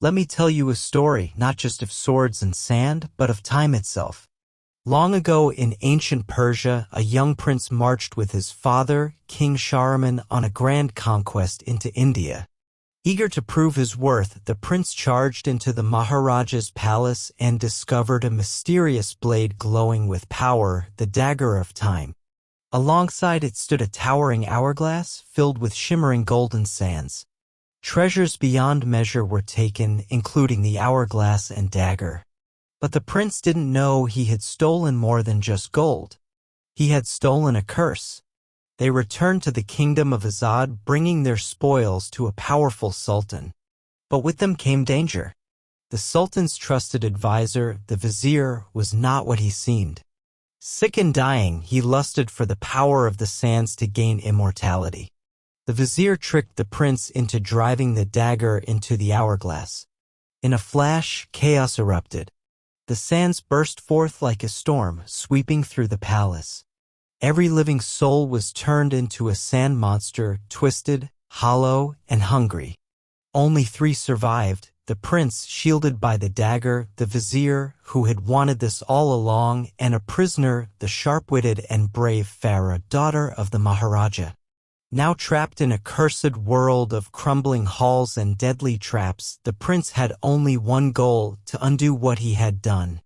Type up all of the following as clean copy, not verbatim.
Let me tell you a story, not just of swords and sand, but of time itself. Long ago in ancient Persia, a young prince marched with his father, King Shahriman, on a grand conquest into India. Eager to prove his worth, the prince charged into the Maharaja's palace and discovered a mysterious blade glowing with power, the dagger of time. Alongside it stood a towering hourglass filled with shimmering golden sands. Treasures beyond measure were taken, including the hourglass and dagger. But the prince didn't know he had stolen more than just gold. He had stolen a curse. They returned to the kingdom of Azad, bringing their spoils to a powerful sultan. But with them came danger. The sultan's trusted advisor, the vizier, was not what he seemed. Sick and dying, he lusted for the power of the sands to gain immortality. The vizier tricked the prince into driving the dagger into the hourglass. In a flash, chaos erupted. The sands burst forth like a storm, sweeping through the palace. Every living soul was turned into a sand monster, twisted, hollow, and hungry. Only 3 survived: the prince, shielded by the dagger, the vizier, who had wanted this all along, and a prisoner, the sharp-witted and brave Farah, daughter of the Maharaja. Now trapped in a cursed world of crumbling halls and deadly traps, the prince had only one goal: to undo what he had done.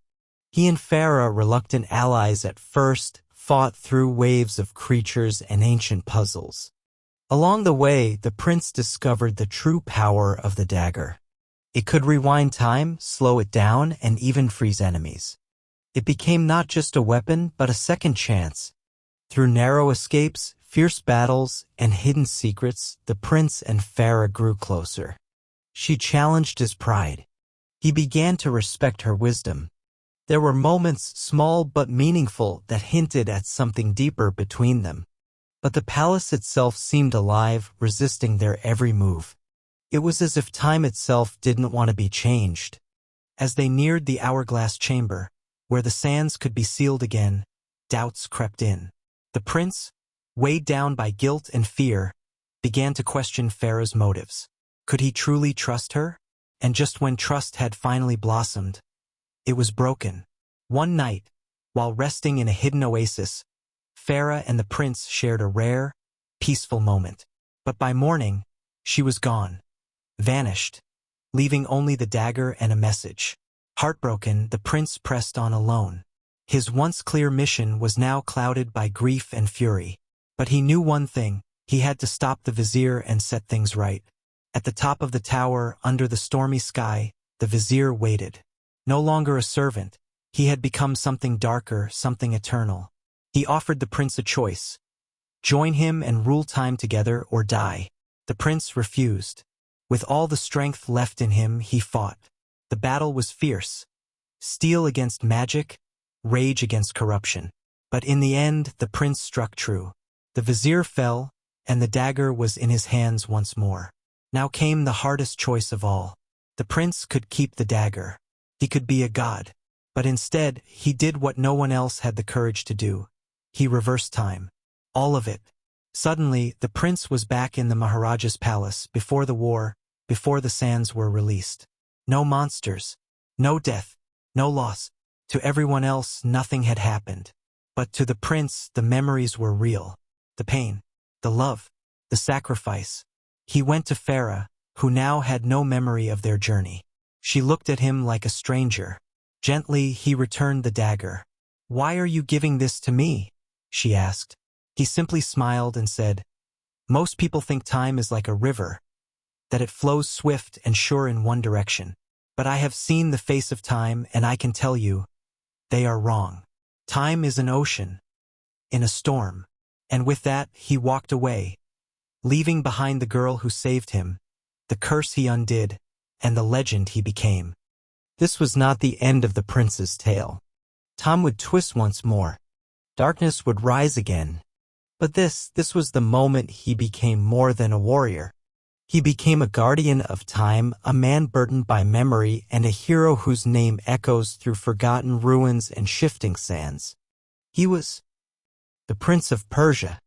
He and Farah, reluctant allies at first, fought through waves of creatures and ancient puzzles. Along the way, the prince discovered the true power of the dagger. It could rewind time, slow it down, and even freeze enemies. It became not just a weapon, but a second chance. Through narrow escapes, fierce battles, and hidden secrets, the prince and Farah grew closer. She challenged his pride. He began to respect her wisdom. There were moments, small but meaningful, that hinted at something deeper between them. But the palace itself seemed alive, resisting their every move. It was as if time itself didn't want to be changed. As they neared the hourglass chamber, where the sands could be sealed again, doubts crept in. The prince, weighed down by guilt and fear, began to question Farah's motives. Could he truly trust her? And just when trust had finally blossomed, it was broken. One night, while resting in a hidden oasis, Farah and the prince shared a rare, peaceful moment. But by morning, she was gone, vanished, leaving only the dagger and a message. Heartbroken, the prince pressed on alone. His once clear mission was now clouded by grief and fury. But he knew one thing: he had to stop the vizier and set things right. At the top of the tower, under the stormy sky, the vizier waited. No longer a servant, he had become something darker, something eternal. He offered the prince a choice: join him and rule time together, or die. The prince refused. With all the strength left in him, he fought. The battle was fierce. Steel against magic, rage against corruption. But in the end, the prince struck true. The vizier fell, and the dagger was in his hands once more. Now came the hardest choice of all. The prince could keep the dagger. He could be a god. But instead, he did what no one else had the courage to do. He reversed time. All of it. Suddenly, the prince was back in the Maharaja's palace, before the war, before the sands were released. No monsters, no death, no loss. To everyone else, nothing had happened. But to the prince, the memories were real. The pain, the love, the sacrifice. He went to Farah, who now had no memory of their journey. She looked at him like a stranger. Gently, he returned the dagger. "Why are you giving this to me?" she asked. He simply smiled and said, "Most people think time is like a river, that it flows swift and sure in one direction. But I have seen the face of time, and I can tell you, they are wrong. Time is an ocean, in a storm." And with that, he walked away, leaving behind the girl who saved him, the curse he undid, and the legend he became. This was not the end of the prince's tale. Time would twist once more. Darkness would rise again. But this was the moment he became more than a warrior. He became a guardian of time, a man burdened by memory, and a hero whose name echoes through forgotten ruins and shifting sands. He was the Prince of Persia.